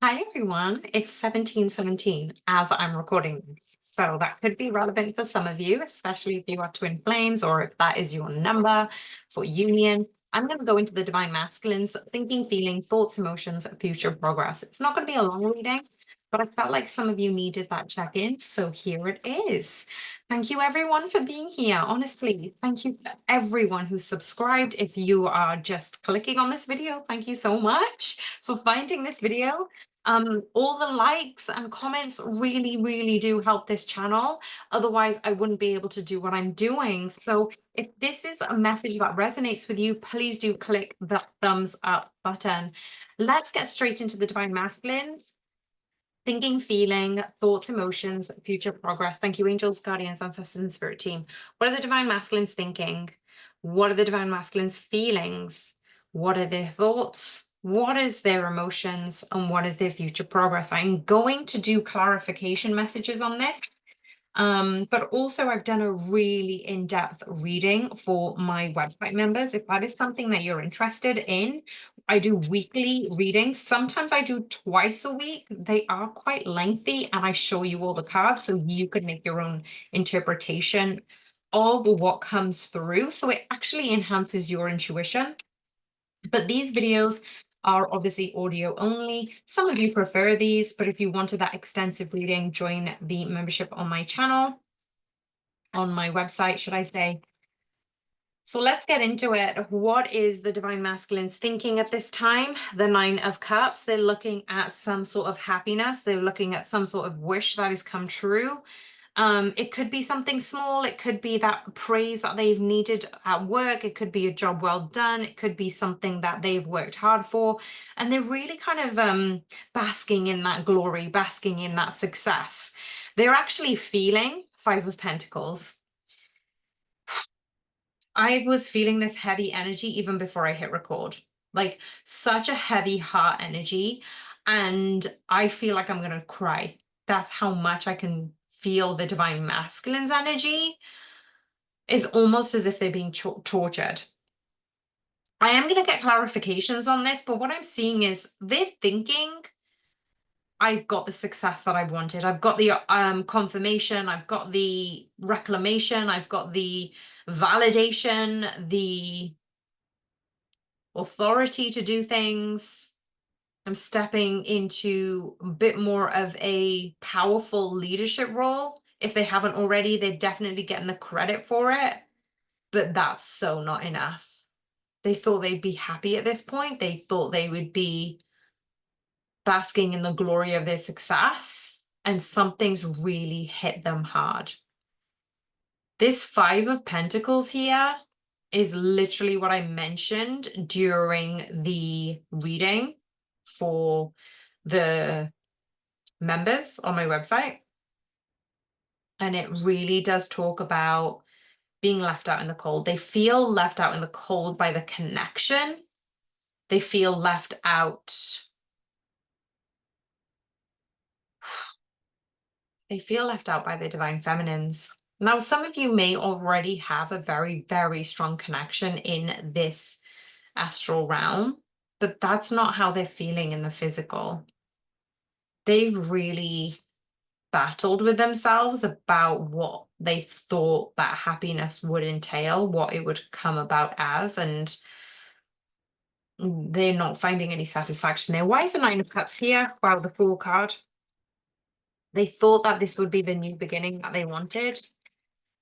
Hi everyone, it's 1717 as I'm recording this. So that could be relevant for some of you, especially if you are twin flames or if that is your number for union. I'm going to go into the divine masculines, thinking, feeling, thoughts, emotions, future progress. It's not going to be a long reading, but I felt like some of you needed that check-in. So here it is. Thank you everyone for being here. Honestly, thank you for everyone who's subscribed. If you are just clicking on this video, thank you so much for finding this video. All the likes and comments really do help this channel. Otherwise, I wouldn't be able to do what I'm doing. So if this is a message that resonates with you, please do click the thumbs up button. Let's get straight into the divine masculines. Thinking, feeling, thoughts, emotions, future progress. Thank you, angels, guardians, ancestors, and spirit team. What are the divine masculines thinking? What are the divine masculines feelings? What are their thoughts? What is their emotions? And what is their future progress? I'm going to do clarification messages on this. But also I've done a really in-depth reading for my website members. If that is something that you're interested in, I do weekly readings. Sometimes I do twice a week. They are quite lengthy and I show you all the cards so you could make your own interpretation of what comes through. So it actually enhances your intuition. But these videos are obviously audio only. Some of you prefer these, but if you wanted that extensive reading, join the membership on my channel, on my website, should I say. So let's get into it. What is the divine masculines thinking at this time? The Nine of Cups. They're looking at some sort of happiness. They're looking at some sort of wish that has come true. It could be something small. It could be that praise that they've needed at work. It could be a job well done. It could be something that they've worked hard for. And they're really kind of basking in that glory, basking in that success. They're actually feeling Five of Pentacles. I was feeling this heavy energy even before I hit record, like such a heavy heart energy. And I feel like I'm going to cry. That's how much I can feel the divine masculine's energy. It's almost as if they're being tortured. I am going to get clarifications on this, but what I'm seeing is they're thinking, I've got the success that I wanted. I've got the confirmation. I've got the reclamation. I've got the validation, the authority to do things. I'm stepping into a bit more of a powerful leadership role. If they haven't already, they're definitely getting the credit for it. But that's so not enough. They thought they'd be happy at this point. They thought they would be basking in the glory of their success. And something's really hit them hard. This Five of Pentacles here is literally what I mentioned during the reading for the members on my website. And it really does talk about being left out in the cold. They feel left out in the cold by the connection. They feel left out. They feel left out by the divine feminines. Now, some of you may already have a very strong connection in this astral realm, but that's not how they're feeling in the physical. They've really battled with themselves about what they thought that happiness would entail, what it would come about as, and they're not finding any satisfaction there. Why is the Nine of Cups here? Wow, the Fool card. They thought that this would be the new beginning that they wanted.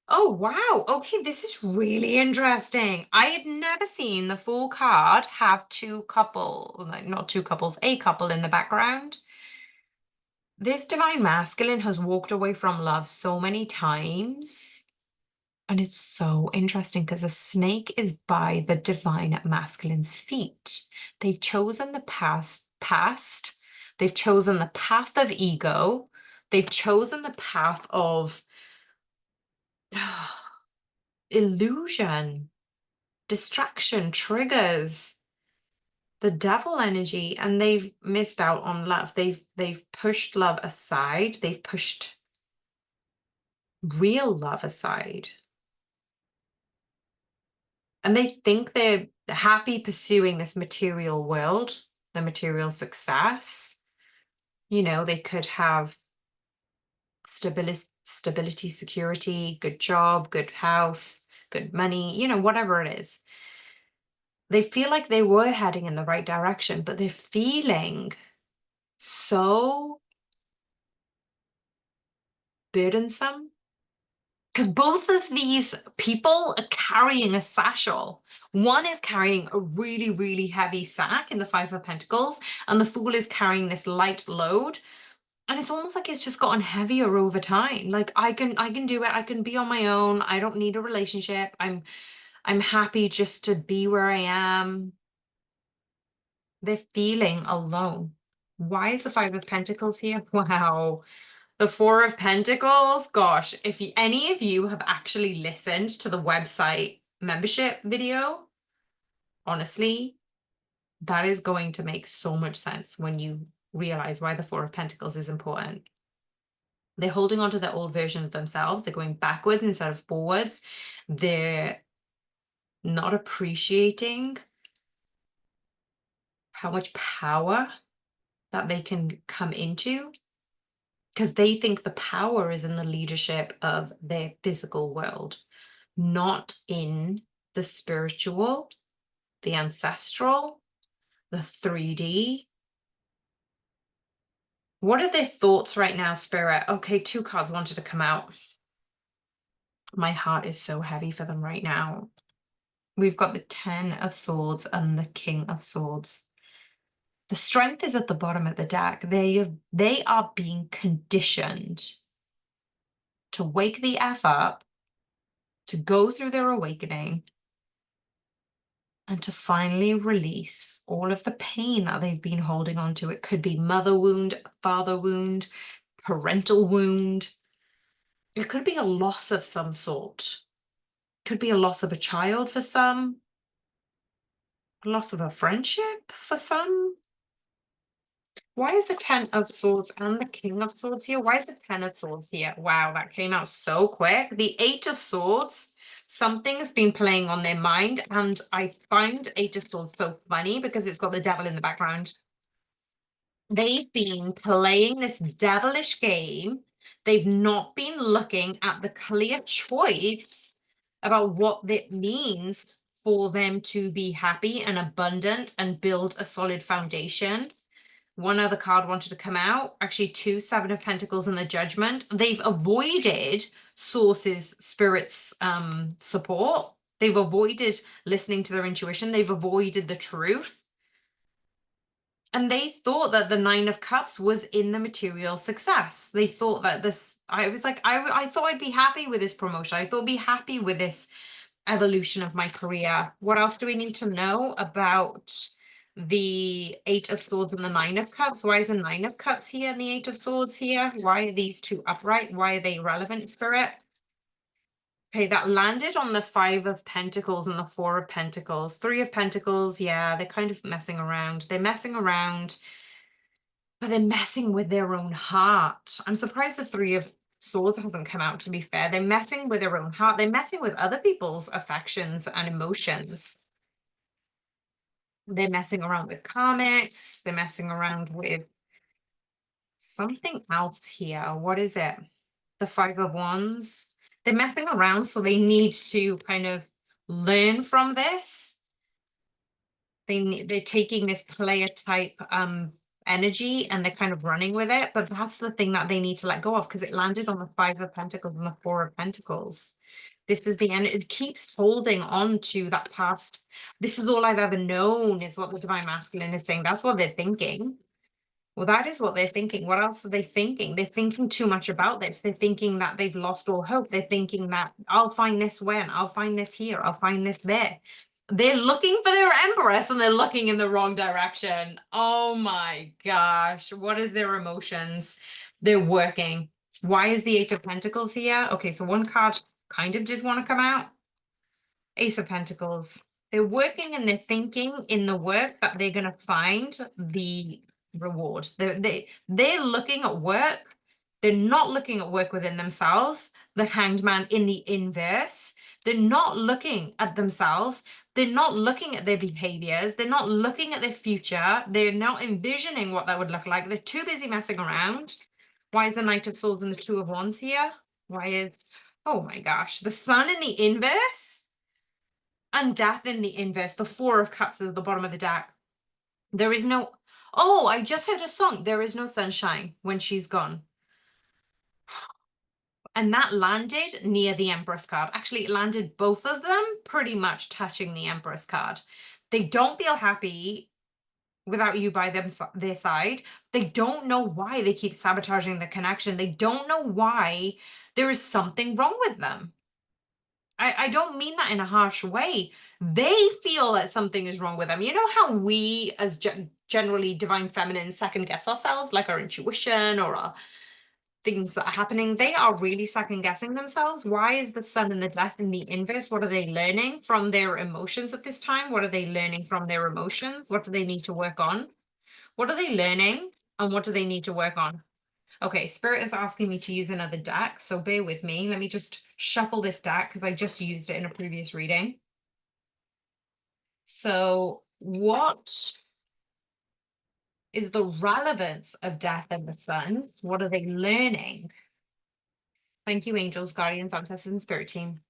Oh, wow. Okay, this is really interesting. I had never seen the Fool card have two couple, like not two couples, a couple in the background. This divine masculine has walked away from love so many times. And it's so interesting because a snake is by the divine masculine's feet. They've chosen the past. They've chosen the path of ego. They've chosen the path of illusion, distraction, triggers, the devil energy, and they've missed out on love. They've pushed love aside. They've pushed real love aside. And they think they're happy pursuing this material world, the material success. They could have stability, security, good job, good house, good money, whatever it is. They feel like they were heading in the right direction, but they're feeling so burdensome because both of these people are carrying a satchel. One is carrying a really, really heavy sack in the Five of Pentacles, and the Fool is carrying this light load. And it's almost like it's just gotten heavier over time. Like I can do it. I can be on my own. I don't need a relationship. I'm happy just to be where I am. They're feeling alone. Why is the Five of Pentacles here? Wow. The Four of Pentacles, gosh, if any of you have actually listened to the website membership video, honestly, that is going to make so much sense when you realize why the Four of Pentacles is important. They're holding on to their old version of themselves. They're going backwards instead of forwards. They're not appreciating how much power that they can come into, because they think the power is in the leadership of their physical world, not in the spiritual, the ancestral, the 3D. What are their thoughts right now, Spirit? Okay, 2 cards wanted to come out. My heart is so heavy for them right now. We've got the 10 of Swords and the King of Swords. The Strength is at the bottom of the deck. They are being conditioned to wake the F up, to go through their awakening, and to finally release all of the pain that they've been holding on to. It could be mother wound, father wound, parental wound. It could be a loss of some sort. It could be a loss of a child for some, a loss of a friendship for some. Why is the 10 of Swords and the King of Swords here? Why is the 10 of Swords here? Wow, that came out so quick. The 8 of Swords, something has been playing on their mind, and I find 8 of Swords so funny because it's got the devil in the background. They've been playing this devilish game. They've not been looking at the clear choice about what it means for them to be happy and abundant and build a solid foundation. One other card wanted to come out, actually 2, 7 of Pentacles and the Judgment. They've avoided sources, spirits, support. They've avoided listening to their intuition. They've avoided the truth. And they thought that the 9 of Cups was in the material success. They thought that this, I was like, I thought I'd be happy with this promotion. I thought I'd be happy with this evolution of my career. What else do we need to know about the 8 of Swords and the 9 of Cups? Why is the 9 of Cups here and the 8 of Swords here? Why are these two upright? Why are they relevant, Spirit? Okay, that landed on the 5 of Pentacles and the 4 of Pentacles. 3 of Pentacles, yeah, they're kind of messing around. They're messing around, but they're messing with their own heart. I'm surprised the 3 of Swords hasn't come out, to be fair. They're messing with their own heart. They're messing with other people's affections and emotions. They're messing around with karmics. They're messing around with something else here. What is it? The 5 of Wands. They're messing around, so they need to kind of learn from this. They're taking this player type energy and they're kind of running with it, but that's the thing that they need to let go of, because it landed on the 5 of Pentacles and the 4 of Pentacles. This is the end. It keeps holding on to that past. This is all I've ever known, is what the Divine Masculine is saying. That's what they're thinking. Well, that is what they're thinking. What else are they thinking? They're thinking too much about this. They're thinking that they've lost all hope. They're thinking that I'll find this when, I'll find this here, I'll find this there. They're looking for their Empress and they're looking in the wrong direction. Oh my gosh. What is their emotions? They're working. Why is the 8 of Pentacles here? Okay, so one card kind of did want to come out. Ace of Pentacles. They're working and they're thinking in the work that they're going to find the reward. They're looking at work. They're not looking at work within themselves. The Hanged Man in the inverse. They're not looking at themselves. They're not looking at their behaviors. They're not looking at their future. They're not envisioning what that would look like. They're too busy messing around. Why is the Knight of Swords and the Two of Wands here? Why is, oh my gosh, the Sun in the inverse and Death in the inverse. The Four of Cups is at the bottom of the deck. There is no, oh, I just heard a song. There is no sunshine when she's gone. And that landed near the Empress card. Actually, it landed both of them pretty much touching the Empress card. They don't feel happy without you by their side. They don't know why they keep sabotaging the connection. They don't know why there is something wrong with them. I don't mean that in a harsh way. They feel that something is wrong with them. You know how we, as generally divine feminine, second guess ourselves, like our intuition or our things that are happening? They are really second guessing themselves. Why is the Sun and the Death in the inverse? What are they learning from their emotions at this time? What are they learning from their emotions? What do they need to work on? What are they learning and what do they need to work on? Okay, Spirit is asking me to use another deck, so bear with me. Let me just shuffle this deck because I just used it in a previous reading. So what is the relevance of Death and the Sun? What are they learning? Thank you, angels, guardians, ancestors, and spirit team.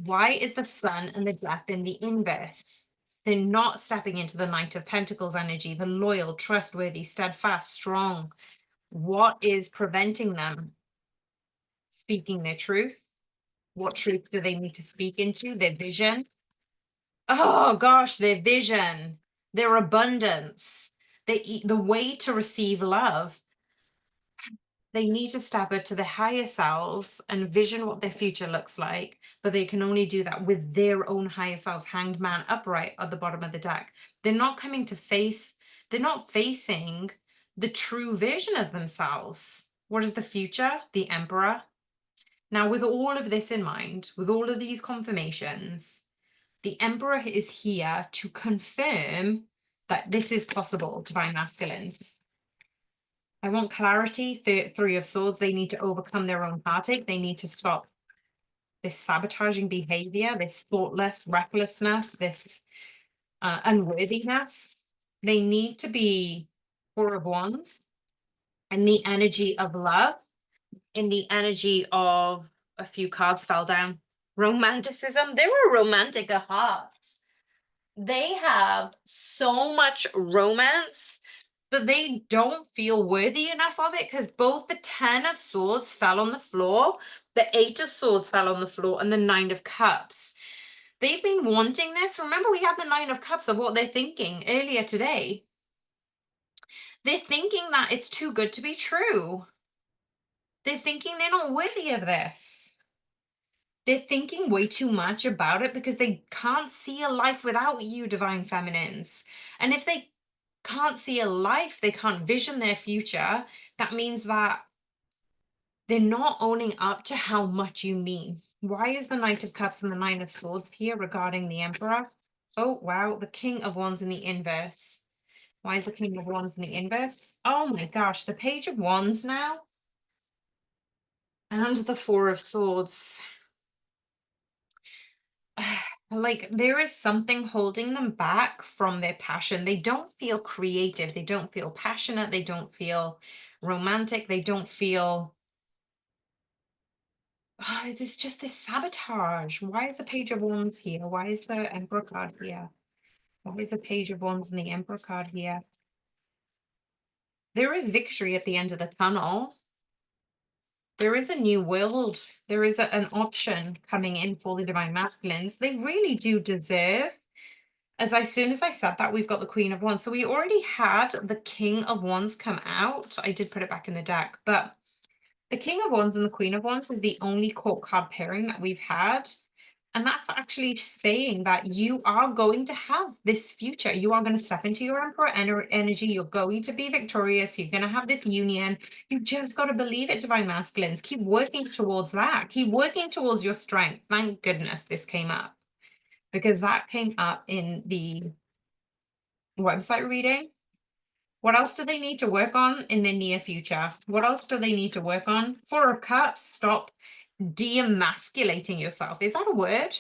Why is the Sun and the Death in the inverse? They're not stepping into the Knight of Pentacles energy, the loyal, trustworthy, steadfast, strong. What is preventing them speaking their truth? What truth do they need to speak into? Their vision. Oh gosh, their vision, their abundance, the way to receive love. They need to step it to their higher selves and vision what their future looks like, but they can only do that with their own higher selves. Hanged Man upright at the bottom of the deck. They're not coming to face, they're not facing the true vision of themselves. What is the future? The Emperor. Now, with all of this in mind, with all of these confirmations, the Emperor is here to confirm that this is possible, divine masculines. I want clarity. Three of Swords. They need to overcome their own heartache. They need to stop this sabotaging behavior, this thoughtless recklessness, this unworthiness. They need to be Four of Wands in the energy of love, in the energy of a few cards fell down. Romanticism. They were romantic at heart. They have so much romance, but they don't feel worthy enough of it because both the 10 of Swords fell on the floor, the 8 of Swords fell on the floor, and the 9 of Cups. They've been wanting this. Remember, we had the 9 of Cups of what they're thinking earlier today. They're thinking that it's too good to be true. They're thinking they're not worthy of this. They're thinking way too much about it because they can't see a life without you, divine feminines. And if they can't see a life, they can't vision their future, that means that they're not owning up to how much you mean. Why is the Knight of Cups and the Nine of Swords here regarding the Emperor? Oh, wow, the King of Wands in the inverse. Why is the King of Wands in the inverse? Oh my gosh, the Page of Wands now. And the Four of Swords. Like there is something holding them back from their passion. They don't feel creative. They don't feel passionate. They don't feel romantic. They don't feel, oh, there's just this sabotage. Why is the Page of Wands here? Why is the Emperor card here? Why is the Page of Wands and the Emperor card here? There is victory at the end of the tunnel. There is a new world. There is an option coming in for the divine masculines. They really do deserve, as soon as I said that, we've got the Queen of Wands. So we already had the King of Wands come out. I did put it back in the deck, but the King of Wands and the Queen of Wands is the only court card pairing that we've had. And that's actually saying that you are going to have this future. You are going to step into your Emperor energy. You're going to be victorious. You're going to have this union. You just got to believe it, divine masculines. Keep working towards that. Keep working towards your strength. Thank goodness this came up, because that came up in the website reading. What else do they need to work on in the near future? What else do they need to work on? Four of Cups, stop de-emasculating yourself. Is that a word?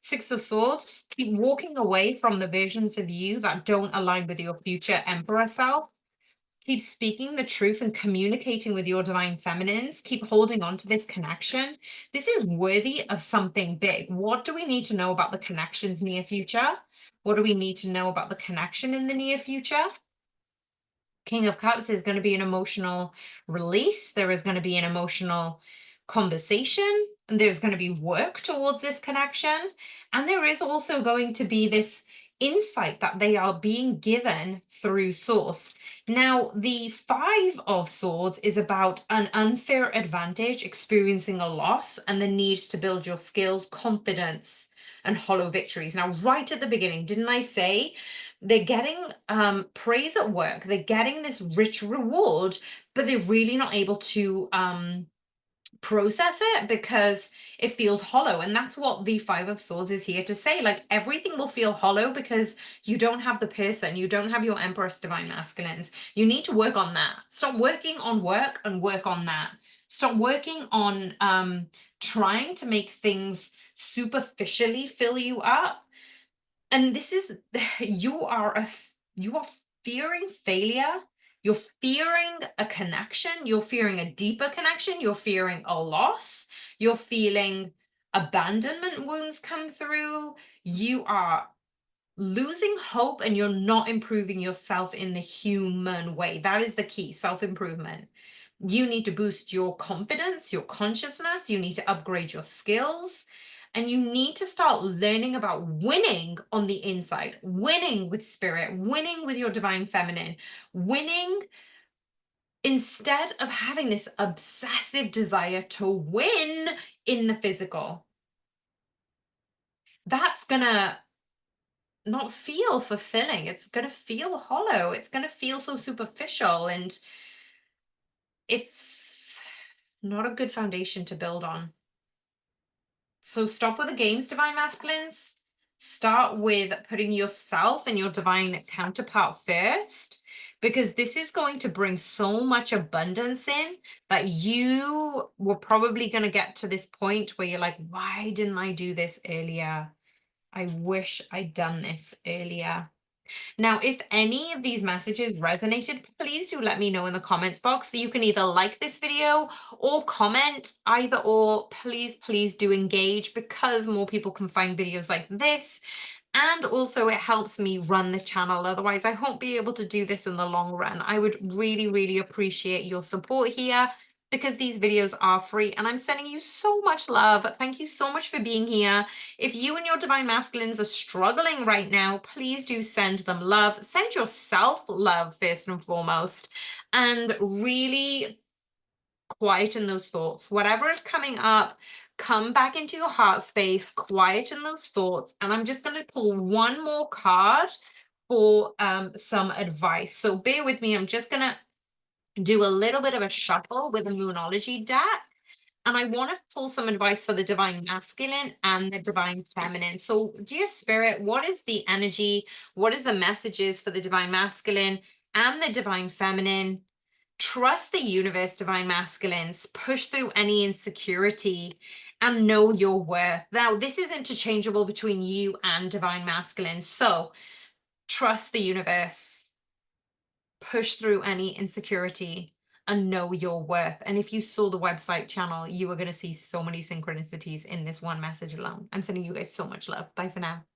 Six of Swords. Keep walking away from the versions of you that don't align with your future Emperor self. Keep speaking the truth and communicating with your divine feminines. Keep holding on to this connection. This is worthy of something big. What do we need to know about the connections near future? What do we need to know about the connection in the near future? King of Cups is going to be an emotional release. There is going to be an emotional conversation, and there's going to be work towards this connection. And there is also going to be this insight that they are being given through Source. Now, the Five of Swords is about an unfair advantage, experiencing a loss, and the need to build your skills, confidence, and hollow victories. Now, right at the beginning, didn't I say they're getting praise at work, they're getting this rich reward, but they're really not able to process it because it feels hollow. And that's what the Five of Swords is here to say. Like, everything will feel hollow because you don't have the person, you don't have your Empress Divine Masculines. You need to work on that. Stop working on work and work on that. Stop working on trying to make things superficially fill you up. And this is you are you are fearing failure, you're fearing a connection, you're fearing a deeper connection, you're fearing a loss, you're feeling abandonment wounds come through, you are losing hope, and you're not improving yourself in the human way. That is the key. Self-improvement. You need to boost your confidence, your consciousness, you need to upgrade your skills, and you need to start learning about winning on the inside, winning with spirit, winning with your divine feminine, winning instead of having this obsessive desire to win in the physical. That's gonna not feel fulfilling. It's going to feel hollow. It's going to feel so superficial, and it's not a good foundation to build on. So stop with the games, divine masculines. Start with putting yourself and your divine counterpart first, because this is going to bring so much abundance in that you were probably going to get to this point where you're like, why didn't I do this earlier? I wish I'd done this earlier. Now, if any of these messages resonated, please do let me know in the comments box. So you can either like this video or comment, either or. Please, please do engage, because more people can find videos like this. And also it helps me run the channel. Otherwise, I won't be able to do this in the long run. I would really, really appreciate your support here, because these videos are free and I'm sending you so much love. Thank you so much for being here. If you and your divine masculines are struggling right now, please do send them love. Send yourself love first and foremost, and really quieten those thoughts. Whatever is coming up, come back into your heart space, quieten those thoughts. And I'm just going to pull one more card for some advice. So bear with me. I'm just going to do a little bit of a shuffle with a Moonology deck. And I want to pull some advice for the divine masculine and the divine feminine. So, dear spirit, what is the energy? What is the messages for the divine masculine and the divine feminine? Trust the universe, divine masculines. Push through any insecurity and know your worth. Now, this is interchangeable between you and divine masculine. So, trust the universe, push through any insecurity, and know your worth. And if you saw the website channel, you are going to see so many synchronicities in this one message alone. I'm sending you guys so much love. Bye for now.